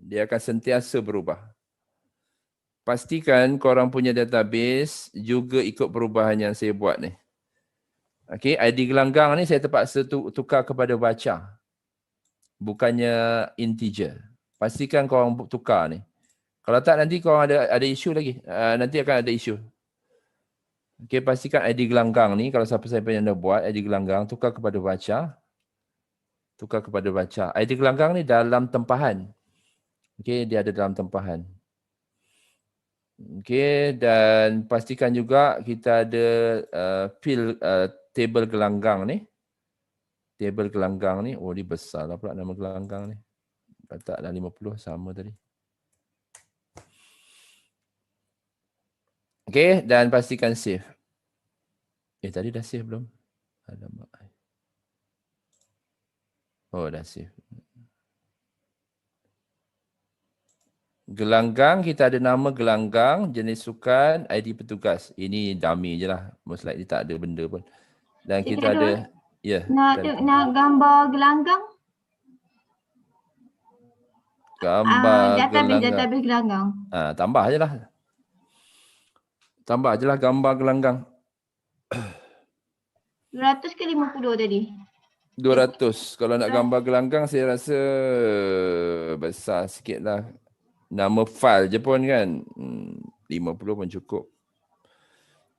Dia akan sentiasa berubah. Pastikan korang punya database juga ikut perubahan yang saya buat ni. Okey, ID gelanggang ni saya terpaksa tukar kepada baca. Bukannya integer. Pastikan korang tukar ni. Kalau tak nanti korang ada isu lagi. Nanti akan ada isu. Okey, pastikan ID gelanggang ni, kalau siapa-siapa yang dah buat ID gelanggang, tukar kepada baca. Tukar kepada baca. ID gelanggang ni dalam tempahan. Okey, dia ada dalam tempahan. Okey, dan pastikan juga kita ada table gelanggang ni. Table gelanggang ni, oh dia besar lah pula nama gelanggang ni. Letak dah 50 sama tadi. Okey, dan pastikan save. Tadi dah save belum? Alamak. Oh, dah save. Gelanggang, kita ada nama gelanggang, jenis sukan, ID petugas. Ini dummy je lah. Most likely tak ada benda pun. Dan kita ada, ya. Nak gambar gelanggang? Gambar database gelanggang. Tambah je lah. Tambah je lah gambar gelanggang. 200 ke 50 tadi? 200. Kalau nak gambar gelanggang saya rasa besar sikit lah. Nama file je pun kan. 50 pun cukup.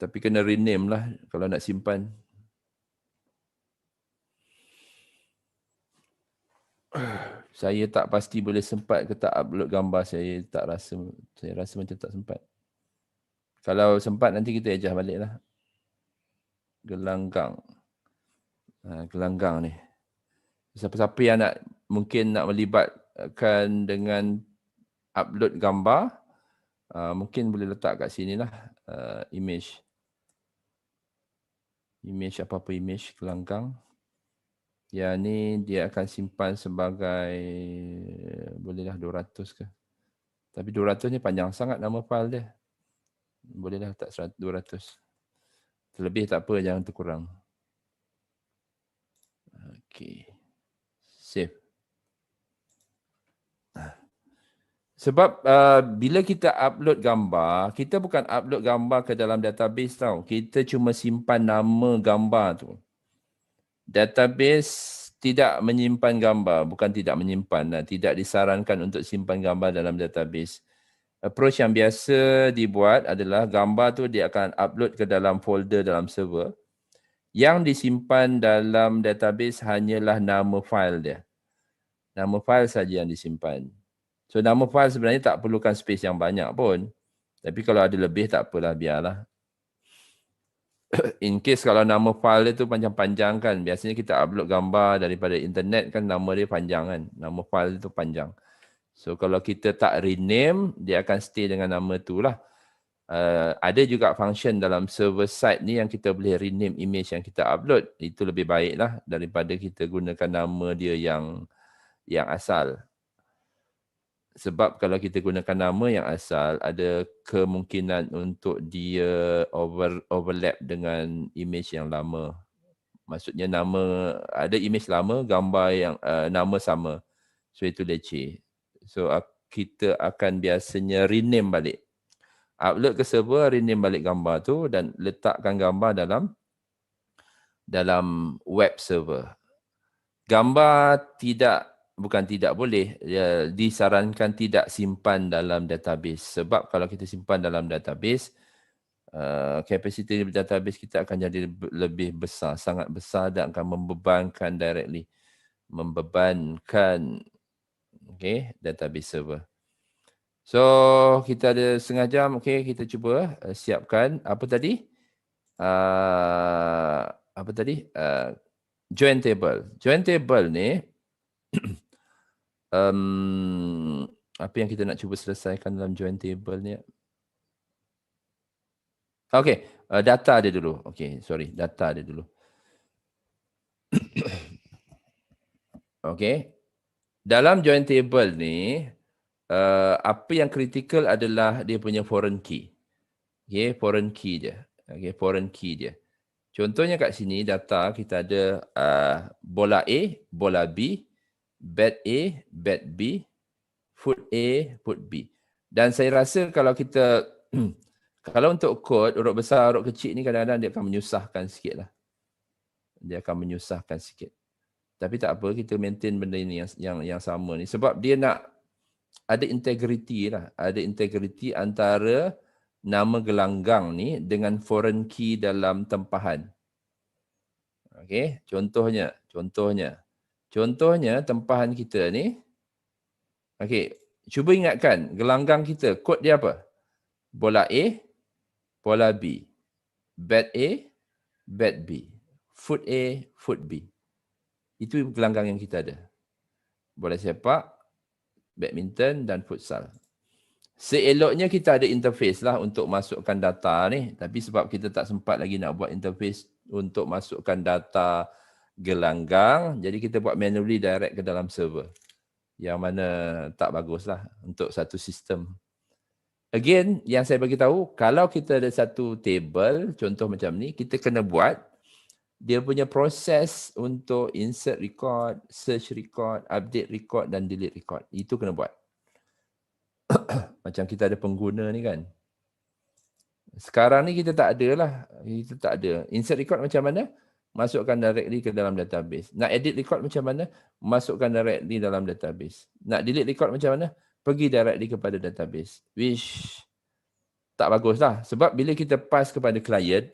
Tapi kena rename lah kalau nak simpan. Saya tak pasti boleh sempat ke tak upload gambar. Saya rasa macam tak sempat. Kalau sempat nanti kita adjust balik lah. Gelanggang. Gelanggang ni. Siapa-siapa yang mungkin nak melibatkan dengan upload gambar, mungkin boleh letak kat sini lah image. Image apa-apa image gelanggang. Yang ni dia akan simpan sebagai bolehlah 200 ke. Tapi 200 ni panjang sangat nama file dia. Bolehlah letak 200. Terlebih tak apa, jangan terkurang. Okey. Save. Sebab bila kita upload gambar, kita bukan upload gambar ke dalam database tau. Kita cuma simpan nama gambar tu. Database tidak menyimpan gambar, bukan tidak menyimpan. Tidak disarankan untuk simpan gambar dalam database. Approach yang biasa dibuat adalah gambar tu dia akan upload ke dalam folder dalam server. Yang disimpan dalam database hanyalah nama file dia. Nama file saja yang disimpan. So nama file sebenarnya tak perlukan space yang banyak pun. Tapi kalau ada lebih tak apalah, biarlah. In case kalau nama file dia tu panjang-panjang kan. Biasanya kita upload gambar daripada internet kan nama dia panjang kan. Nama file tu panjang. So kalau kita tak rename, dia akan stay dengan nama tu lah. Ada juga function dalam server side ni yang kita boleh rename image yang kita upload. Itu lebih baik lah daripada kita gunakan nama dia yang asal. Sebab kalau kita gunakan nama yang asal, ada kemungkinan untuk dia overlap dengan image yang lama. Maksudnya ada image lama, gambar yang nama sama. So itu leceh. So kita akan biasanya rename balik. Upload ke server, rename balik gambar tu dan letakkan gambar dalam web server. Gambar bukan tidak boleh, disarankan tidak simpan dalam database. Sebab kalau kita simpan dalam database, kapasiti database kita akan jadi lebih besar, sangat besar dan akan membebankan database server. So, kita ada setengah jam. Okay, kita cuba siapkan. Apa tadi? Join table. Join table ni, apa yang kita nak cuba selesaikan dalam join table ni? Okay, data dia dulu. Okay, sorry, data dia dulu. Okay, dalam join table ni, apa yang kritikal adalah dia punya foreign key. Okay, foreign key dia. Okay, foreign key dia. Contohnya kat sini data kita ada bola A, bola B, bat A, bat B, foot A, foot B. Dan saya rasa kalau kita kalau untuk kod huruf besar, huruf kecil ni kadang-kadang dia akan menyusahkan sikit lah. Dia akan menyusahkan sikit. Tapi tak apa, kita maintain benda ini yang sama ni. Sebab dia nak ada integriti lah. Ada integriti antara nama gelanggang ni dengan foreign key dalam tempahan. Okey, contohnya tempahan kita ni. Okey, cuba ingatkan gelanggang kita, kod dia apa? Bola A, bola B. Bat A, bat B. Foot A, foot B. Itu gelanggang yang kita ada. Bola sepak, badminton dan futsal. Seeloknya kita ada interface lah untuk masukkan data ni. Tapi sebab kita tak sempat lagi nak buat interface untuk masukkan data gelanggang, jadi kita buat manually direct ke dalam server. Yang mana tak bagus lah untuk satu sistem. Again, yang saya bagi tahu, kalau kita ada satu table, contoh macam ni, kita kena buat dia punya proses untuk insert record, search record, update record dan delete record. Itu kena buat. Macam kita ada pengguna ni kan. Sekarang ni kita tak ada lah. Kita tak ada. Insert record macam mana? Masukkan directly ke dalam database. Nak edit record macam mana? Masukkan directly dalam database. Nak delete record macam mana? Pergi directly kepada database. Which tak bagus lah. Sebab bila kita pass kepada klien,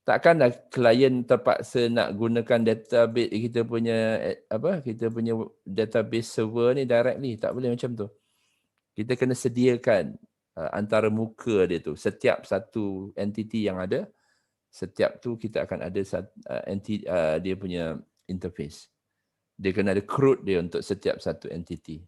takkanlah klien terpaksa nak gunakan database kita punya database server ni directly. Tak boleh macam tu. Kita kena sediakan antara muka dia tu. Setiap satu entity yang ada, setiap tu kita akan ada dia punya interface. Dia kena ada CRUD dia untuk setiap satu entity.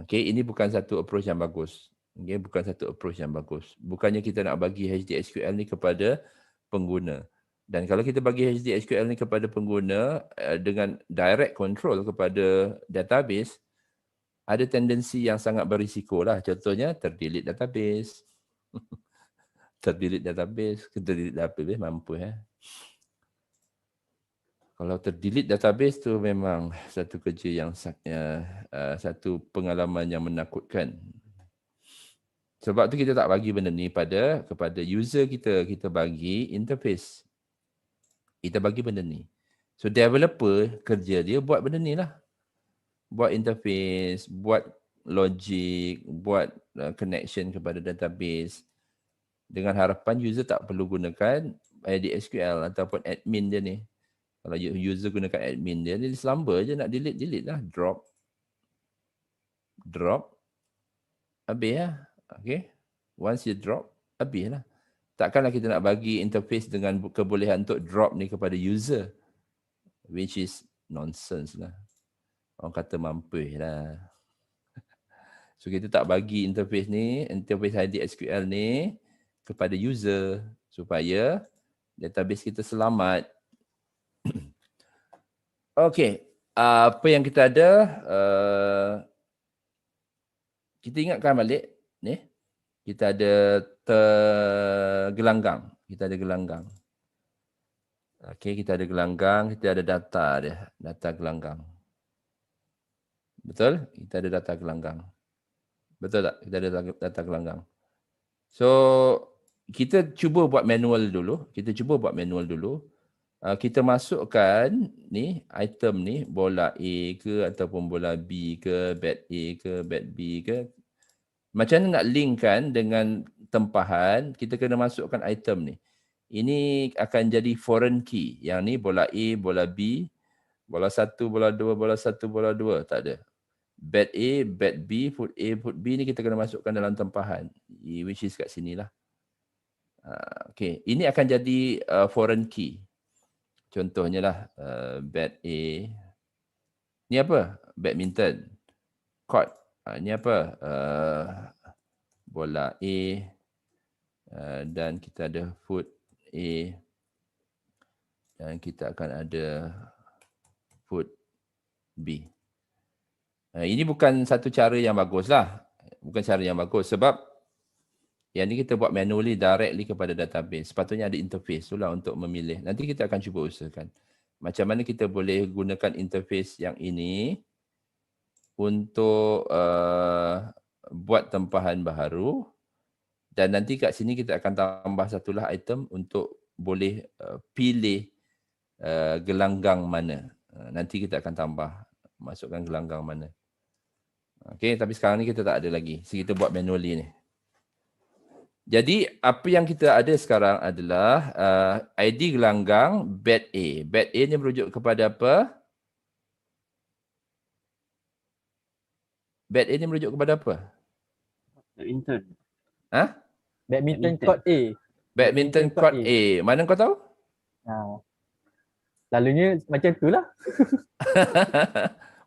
Okay, ini bukan satu approach yang bagus. Okay, bukan satu approach yang bagus. Bukannya kita nak bagi HDSQL ni kepada pengguna. Dan kalau kita bagi HDSQL ni kepada pengguna dengan direct control kepada database, ada tendensi yang sangat berisiko lah. Contohnya terdelete database. Terdelete database mampu ya. Kalau terdelete database tu memang satu kerja yang satu pengalaman yang menakutkan. Sebab tu kita tak bagi benda ni kepada user kita. Kita bagi interface. Kita bagi benda ni. So developer kerja dia buat benda ni lah. Buat interface, buat logic, buat connection kepada database. Dengan harapan user tak perlu gunakan SQL ataupun admin dia ni. Kalau user gunakan admin dia, dia selamba je nak delete lah. Drop. Habis lah. Okay. Once you drop, habis lah. Takkanlah kita nak bagi interface dengan kebolehan untuk drop ni kepada user. Which is nonsense lah. Orang kata mampus lah. So kita tak bagi interface HDSQL ni kepada user supaya database kita selamat. Okay. Apa yang kita ada, kita ingatkan balik ni. Kita ada gelanggang. Kita ada gelanggang. Okay, kita ada gelanggang, kita ada data dia. Data gelanggang. Betul? Kita ada data gelanggang. Betul tak? Kita ada data gelanggang. So, kita cuba buat manual dulu. Kita masukkan ni, item ni, bola A ke ataupun bola B ke, bat A ke, bat B ke. Macam mana nak linkkan dengan tempahan, kita kena masukkan item ni. Ini akan jadi foreign key. Yang ni bola A, bola B, bola 1, bola 2, bola 1, bola 2. Tak ada. Bat A, bat B, foot A, foot B ni kita kena masukkan dalam tempahan. Which is kat sini lah. Okay. Ini akan jadi foreign key. Contohnya lah bat A. Ni apa? Badminton. Court. Ini apa? Bola A dan kita ada foot A dan kita akan ada foot B. Ini bukan satu cara yang bagus lah. Bukan cara yang bagus sebab yang ni kita buat manually directly kepada database. Sepatutnya ada interface tu lah untuk memilih. Nanti kita akan cuba usahakan. Macam mana kita boleh gunakan interface yang ini untuk buat tempahan baharu, dan nanti kat sini kita akan tambah satulah item untuk boleh pilih gelanggang mana. Nanti kita akan tambah masukkan gelanggang mana. Okey, tapi sekarang ni kita tak ada lagi. So kita buat manually ni. Jadi apa yang kita ada sekarang adalah ID gelanggang bed A. Bed A ni merujuk kepada apa? Bed A ni merujuk kepada apa? Badminton. Ha? Badminton Badminton. court A. Badminton court A. Mana kau tahu? Ha. Selalunya macam tu lah.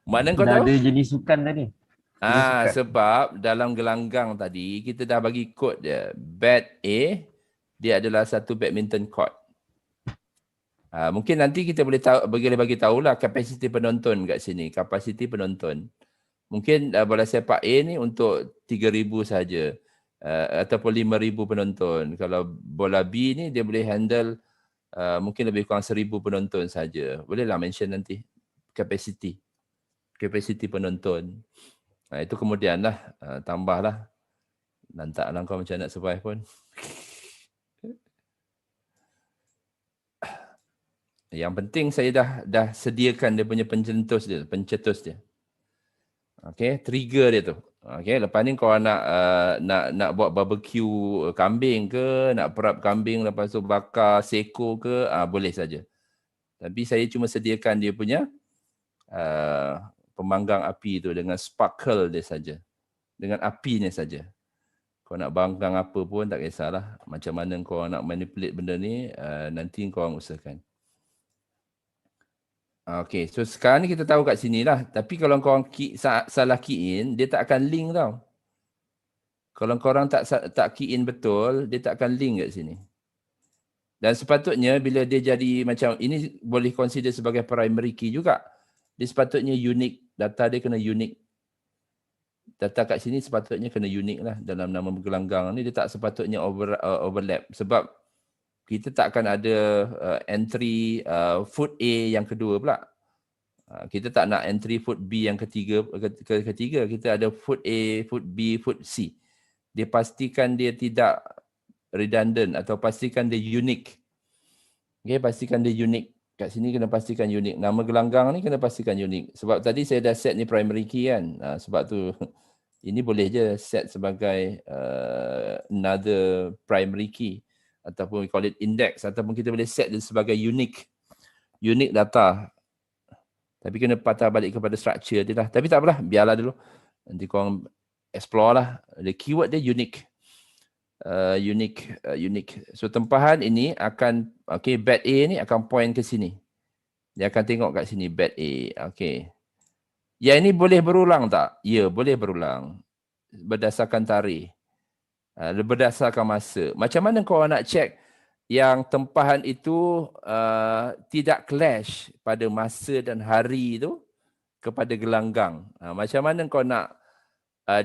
Mana kau Dah tahu? ada jenis sukan tadi. sukan. Sebab dalam gelanggang tadi kita dah bagi kod dia. Bed A dia adalah satu badminton court. Mungkin nanti kita boleh bagi tahulah kapasiti penonton kat sini, kapasiti penonton. Mungkin bola sepak A ni untuk 3,000 saja ataupun 5,000 penonton. Kalau bola B ni dia boleh handle mungkin lebih kurang 1,000 penonton saja. Bolehlah mention nanti kapasiti penonton. Itu kemudian lah tambahlah. Lantaklah kau macam nak survive pun. Yang penting saya dah sediakan dia punya pencetus dia. Okey, trigger dia tu. Okey, lepas ni kau nak buat barbecue kambing ke, nak perap kambing lepas tu bakar seko ke, boleh saja. Tapi saya cuma sediakan dia punya pemanggang api tu dengan sparkle dia saja. Dengan apinya saja. Kau nak banggang apa pun tak kisahlah. Macam mana kau nak manipulate benda ni, nanti kau orang usahakan. Okay, so sekarang ni kita tahu kat sini lah. Tapi kalau korang salah key in, dia tak akan link tau. Kalau korang tak key in betul, dia tak akan link kat sini. Dan sepatutnya bila dia jadi macam, ini boleh consider sebagai primary key juga. Dia sepatutnya unique, data dia kena unique. Data kat sini sepatutnya kena unique lah dalam nama gelanggang ni. Dia tak sepatutnya overlap. Sebab kita tak akan ada entry food A yang kedua pula. Kita tak nak entry food B yang ketiga. Kita ada food A, food B, food C. Dia pastikan dia tidak redundant atau pastikan dia unique. Okay, pastikan dia unique. Kat sini kena pastikan unique. Nama gelanggang ni kena pastikan unique. Sebab tadi saya dah set ni primary key kan. Sebab tu ini boleh je set sebagai another primary key. Ataupun we call it index, ataupun kita boleh set dia sebagai unique data. Tapi kena patah balik kepada structure dia lah. Tapi tak apalah, biarlah dulu. Nanti korang explore lah. The keyword dia unique. Unique. So tempahan ini akan, okay, bed A ni akan point ke sini. Dia akan tengok kat sini, bed A. Okay. Yang ini boleh berulang tak? Ya, boleh berulang. Berdasarkan tarikh. Berdasarkan masa. Macam mana kau nak check yang tempahan itu tidak clash pada masa dan hari itu kepada gelanggang? Macam mana kau nak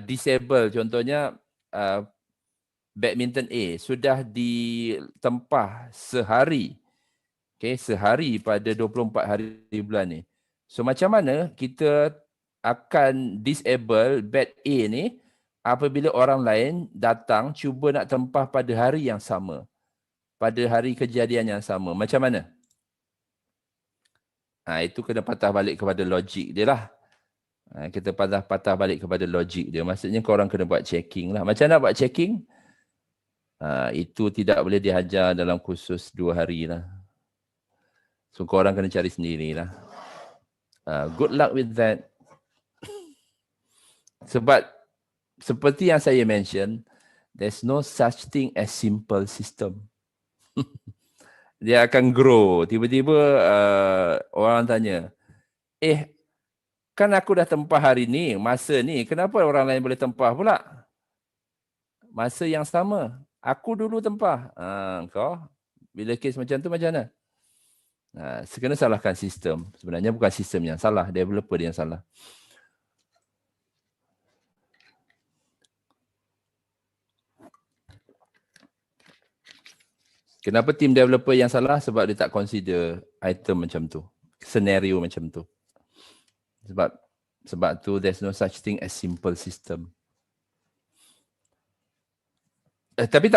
disable, contohnya badminton A sudah ditempah sehari. Okay, sehari pada 24 hari bulan ni. So macam mana kita akan disable bed A ni apabila orang lain datang cuba nak tempah pada hari yang sama. Pada hari kejadian yang sama. Macam mana? Itu kena patah balik kepada logik dia lah. Kita patah balik kepada logik dia. Maksudnya korang kena buat checking lah. Macam mana buat checking? Itu tidak boleh diajar dalam kursus 2 hari lah. So korang kena cari sendiri lah. Good luck with that. Sebab seperti yang saya mention, there's no such thing as simple system. Dia akan grow. Tiba-tiba orang tanya, kan aku dah tempah hari ni, masa ni, kenapa orang lain boleh tempah pula? Masa yang sama. Aku dulu tempah. Kau, bila kes macam tu macam mana? Kena salahkan sistem. Sebenarnya bukan sistem yang salah, developer dia yang salah. Kenapa tim developer yang salah? Sebab dia tak consider item macam tu. Senario macam tu. Sebab Sebab tu there's no such thing as simple system. Tapi tak